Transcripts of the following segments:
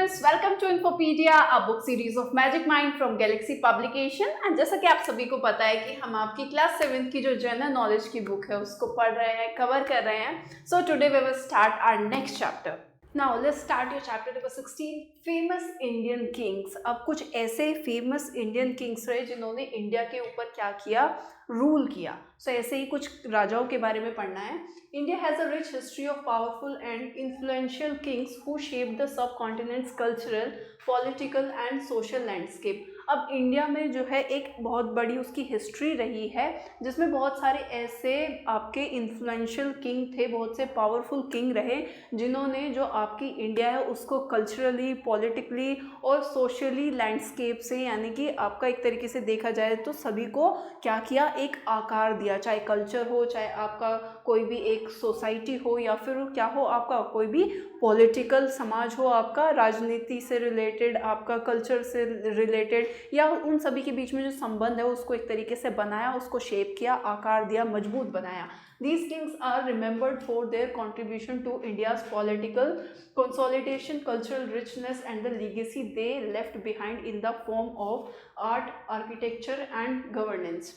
students, welcome to Infopedia, a book series of Magic Mind from Galaxy Publication. And जैसा कि आप सभी को पता है कि हम आपकी क्लास 7th की जो जनरल नॉलेज की बुक है उसको पढ़ रहे हैं, कवर कर रहे हैं. So today we will start our next chapter. Now let's start your chapter number 16, famous Indian kings. अब कुछ ऐसे famous Indian kings रहे जिन्होंने इंडिया के ऊपर क्या किया, रूल किया. सो ऐसे ही कुछ राजाओं के बारे में पढ़ना है. India has a rich history of powerful and influential kings who shaped the subcontinent's cultural, political and social landscape. अब इंडिया में जो है एक बहुत बड़ी उसकी हिस्ट्री रही है जिसमें बहुत सारे ऐसे आपके इन्फ्लुएंशियल किंग थे, बहुत से पावरफुल किंग रहे जिन्होंने जो आपकी इंडिया है उसको कल्चरली, पॉलिटिकली और सोशली लैंडस्केप से, यानी कि आपका एक तरीके से देखा जाए तो सभी को क्या किया, एक आकार दिया. चाहे कल्चर हो, चाहे आपका कोई भी एक सोसाइटी हो, या फिर क्या हो, आपका कोई भी पॉलिटिकल समाज हो, आपका राजनीति से रिलेटेड, आपका कल्चर से रिलेटेड, या उन सभी के बीच में जो संबंध है उसको एक तरीके से बनाया, उसको शेप किया, आकार दिया, मजबूत बनाया. These kings are remembered for their contribution to India's political consolidation, cultural richness and the legacy they left behind in the form of art, architecture and governance.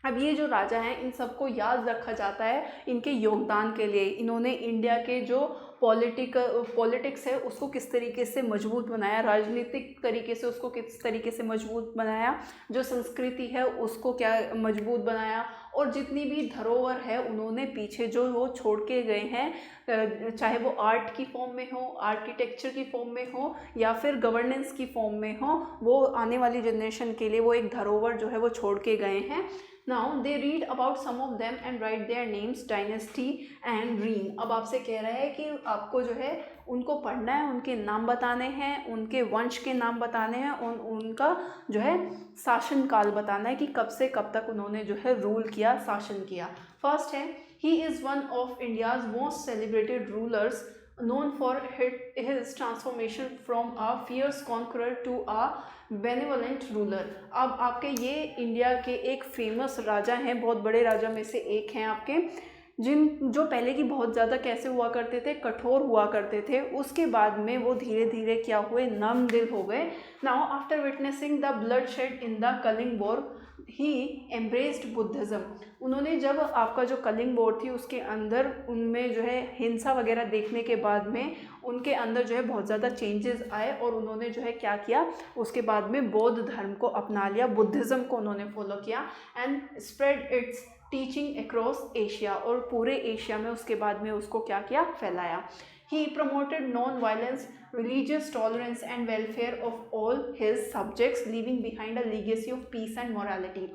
अब ये जो राजा हैं इन सबको याद रखा जाता है इनके योगदान के लिए. इन्होंने इंडिया के जो पॉलिटिक्स है उसको किस तरीके से मजबूत बनाया, राजनीतिक तरीके से उसको किस तरीके से मजबूत बनाया, जो संस्कृति है उसको क्या मजबूत बनाया, और जितनी भी धरोहर है उन्होंने पीछे जो वो छोड़ के गए हैं, चाहे वो आर्ट की फॉर्म में हो, आर्किटेक्चर की फॉर्म में हो, या फिर गवर्नेंस की फॉर्म में हो, वो आने वाली जनरेशन के लिए वो एक धरोहर जो है वो छोड़ के गए हैं. Now they read about some of them and write their names, dynasty and reign. अब आपसे कह रहा है कि आपको जो है उनको पढ़ना है, उनके नाम बताने हैं, उनके वंश के नाम बताने हैं, और उनका जो है शासनकाल बताना है कि कब से कब तक उन्होंने जो है रूल किया, शासन किया. फर्स्ट है, he is one of India's most celebrated rulers, known for his transformation from a fierce conqueror to a benevolent ruler. अब आपके ये इंडिया के एक फेमस राजा हैं, बहुत बड़े राजा में से एक हैं आपके, जो पहले की बहुत ज़्यादा कैसे हुआ करते थे, कठोर हुआ करते थे. उसके बाद में वो धीरे धीरे क्या हुए, नम दिल हो गए. Now after witnessing the bloodshed in the Kalinga war he embraced Buddhism. उन्होंने जब आपका जो कलिंग वॉर थी उसके अंदर उनमें जो है हिंसा वगैरह देखने के बाद में उनके अंदर जो है बहुत ज़्यादा चेंजेस आए, और उन्होंने जो है क्या किया, उसके बाद में बौद्ध धर्म को अपना लिया, बुद्धिज़्म को उन्होंने फॉलो किया, and spread it's teaching across Asia, और पूरे एशिया में उसके बाद में उसको क्या किया, फैलाया. He promoted non-violence, religious tolerance and welfare of all his subjects, leaving behind a legacy of peace and morality.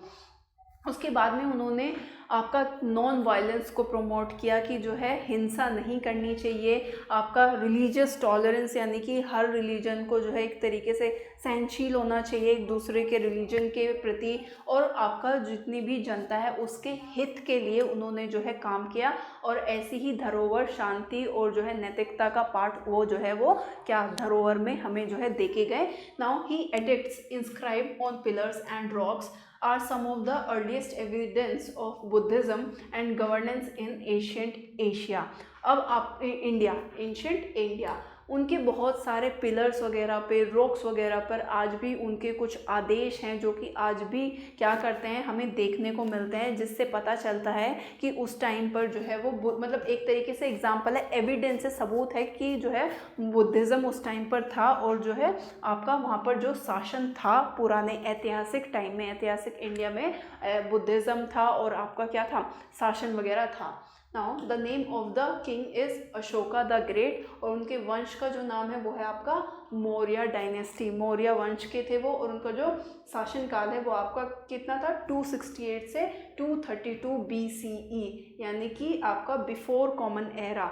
उसके बाद में उन्होंने आपका नॉन वायलेंस को प्रमोट किया कि जो है हिंसा नहीं करनी चाहिए, आपका रिलीजियस टॉलरेंस यानी कि हर रिलीजन को जो है एक तरीके से सहनशील होना चाहिए एक दूसरे के रिलीजन के प्रति, और आपका जितनी भी जनता है उसके हित के लिए उन्होंने जो है काम किया. और ऐसी ही धरोहर, शांति और जो है नैतिकता का पाठ वो जो है वो क्या धरोहर में हमें जो है देखे गए. Now he addicts inscribe on pillars and rocks are some of the earliest evidence of Buddhism and governance in ancient Asia. अब आप इंडिया, एंशिएंट इंडिया, उनके बहुत सारे पिलर्स वगैरह पे, रॉक्स वगैरह पर आज भी उनके कुछ आदेश हैं जो कि आज भी क्या करते हैं, हमें देखने को मिलते हैं, जिससे पता चलता है कि उस टाइम पर जो है वो मतलब एक तरीके से एग्जाम्पल है, एविडेंस है, सबूत है कि जो है बुद्धिज़्म उस टाइम पर था, और जो है आपका वहाँ पर जो शासन था पुराने ऐतिहासिक टाइम में, ऐतिहासिक इंडिया में बुद्धिज़्म था और आपका क्या था, शासन वगैरह था. Now the name of the king is Ashoka the great, और उनके वंश का जो नाम है वो है आपका मौर्य डायनेस्टी, मौर्य वंश के थे वो, और उनका जो शासनकाल है वो आपका कितना था, 268 से 232 BCE, यानी कि आपका बिफोर कॉमन एरा.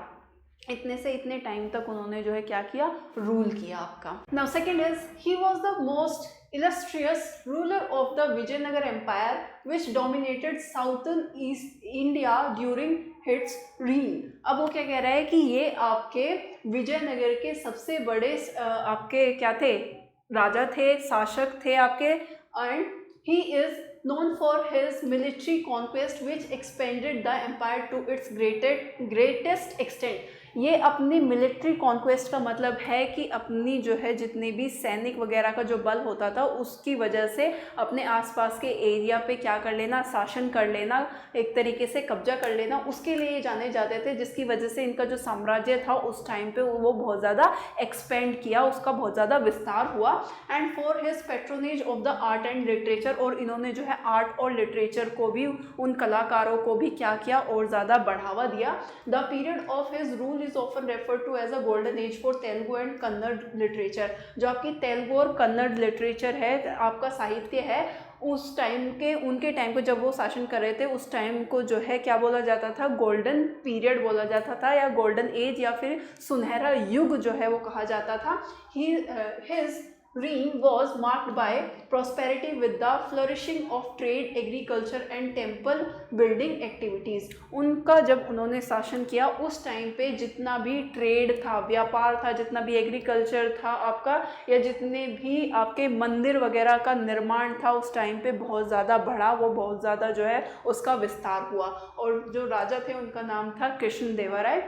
इतने से इतने टाइम तक उन्होंने जो है क्या किया, रूल किया आपका. Now second is, he was the most illustrious ruler of the Vijayanagar Empire, which dominated southern East India during its reign. अब वो क्या कह रहा है कि ये आपके विजयनगर के सबसे बड़े आपके क्या थे, राजा थे, शासक थे आपके, and he is known for his military conquest which expanded the empire to its greatest extent. ये अपनी मिलिट्री कॉन्क्वेस्ट का मतलब है कि अपनी जो है जितने भी सैनिक वगैरह का जो बल होता था उसकी वजह से अपने आसपास के एरिया पे क्या कर लेना, शासन कर लेना, एक तरीके से कब्जा कर लेना, उसके लिए जाने जाते थे, जिसकी वजह से इनका जो साम्राज्य था उस टाइम पे वो बहुत ज़्यादा एक्सपेंड किया, उसका बहुत ज़्यादा विस्तार हुआ। And for his patronage of the art and literature, और इन्होंने जो है आर्ट और लिटरेचर को भी, उन कलाकारों को भी क्या किया, और ज़्यादा बढ़ावा दिया। The period of his rule is often referred to as a golden age for Telugu and Kannada literature. जो आपकी तेलुगु और कन्नड़ लिटरेचर है, आपका साहित्य है, उस टाइम के, उनके टाइम को जब वो शासन कर रहे थे उस टाइम को जो है क्या बोला जाता था, गोल्डन पीरियड बोला जाता था, या गोल्डन एज, या फिर सुनहरा युग जो है वो कहा जाता था। His reign was marked by prosperity with the flourishing of trade, agriculture and temple building activities। उनका जब उन्होंने शासन किया उस टाइम पे जितना भी ट्रेड था, व्यापार था, जितना भी एग्रीकल्चर था आपका, या जितने भी आपके मंदिर वगैरह का निर्माण था उस टाइम पे बहुत ज़्यादा बढ़ा, वो बहुत ज़्यादा जो है उसका विस्तार हुआ। और जो राजा थे उनका नाम था कृष्णदेवराय।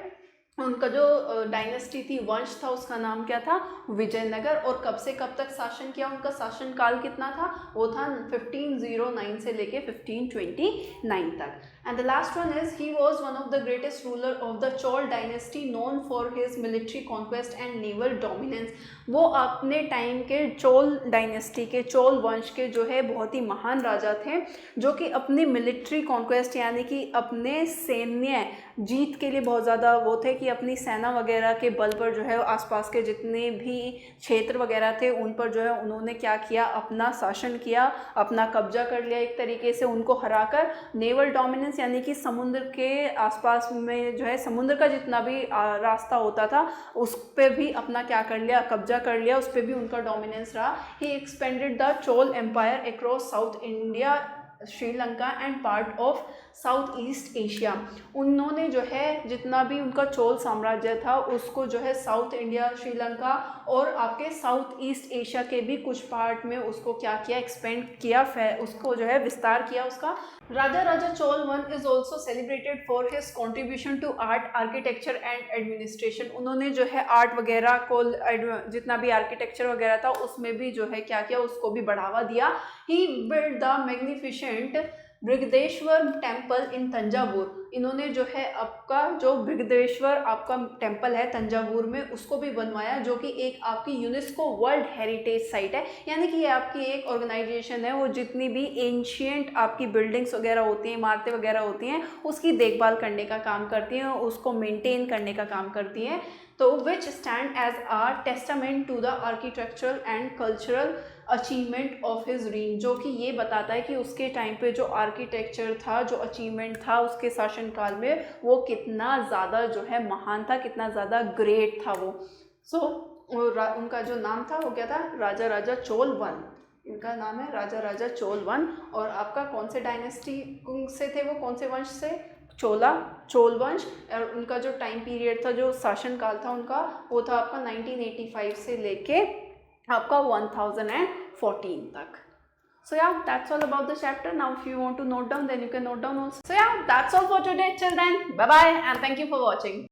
उनका जो डायनेस्टी थी, वंश था, उसका नाम क्या था, विजयनगर। और कब से कब तक शासन किया, उनका शासन काल कितना था, वो था 1509 से लेके 1529 तक। And the last one is he was one of the greatest ruler of the Chola dynasty known for his military conquest and naval dominance. वो अपने टाइम के चोल डायनेस्टी के, चोल वंश के जो है बहुत ही महान राजा थे, जो कि अपनी मिलिट्री कॉन्क्वेस्ट यानी कि अपने सैन्य जीत के लिए बहुत ज़्यादा वो थे, कि अपनी सेना वगैरह के बल पर जो है आसपास के जितने भी क्षेत्र वगैरह थे उन पर जो है उन्होंने क्या किया, अपना शासन किया, अपना कब्जा कर लिया एक तरीके से, उनको हराकर। नेवल डोमिनेंस यानी कि समुद्र के आसपास में जो है समुद्र का जितना भी रास्ता होता था उस पर भी अपना क्या कर लिया, कब्जा कर लिया, उस पर भी उनका डोमिनेंस रहा। He expanded the Chola empire across South India, Sri Lanka and part of South East Asia. उन्होंने जो है जितना भी उनका चोल साम्राज्य था उसको जो है साउथ इंडिया, श्रीलंका और आपके साउथ ईस्ट एशिया के भी कुछ पार्ट में उसको क्या किया, एक्सपेंड किया, उसको जो है विस्तार किया उसका। Raja Raja Chola one is also celebrated for his contribution to art, architecture and administration. उन्होंने जो है आर्ट वगैरह को, जितना भी आर्किटेक्चर वगैरह था उसमें भी जो है क्या किया, उसको भी बढ़ावा दिया। He build the magnificent Brihadeeswara temple in Thanjavur. इन्होंने जो है आपका जो बृहदेश्वर आपका टेम्पल है तंजावुर में, उसको भी बनवाया, जो कि एक आपकी यूनेस्को वर्ल्ड हेरिटेज साइट है। यानी कि ये आपकी एक ऑर्गेनाइजेशन है, वो जितनी भी एंशियंट आपकी बिल्डिंग्स वगैरह होती हैं, इमारतें वगैरह होती हैं, उसकी देखभाल करने का काम करती हैं, उसको मेंटेन करने का काम करती हैं। तो which stand as a testament to the architectural and cultural achievement of his reign, जो कि ये बताता है कि उसके टाइम पे जो आर्किटेक्चर था, जो अचीवमेंट था उसके शासनकाल में, वो कितना ज़्यादा जो है महान था, कितना ज़्यादा ग्रेट था वो। उनका जो नाम था वो क्या था, राजा राजा चोल वन। इनका नाम है राजा राजा चोल वन। और आपका कौन से डायनेस्टी से थे वो, कौन से वंश से, चोल वंश। और उनका जो टाइम पीरियड था, जो शासनकाल था उनका, वो था आपका 1985 से लेके आपका 1014 तक। So yeah, that's all about the chapter. Now if you want to note down, then you can note down also. So yeah, that's all for today. Till then, bye bye and thank you for watching.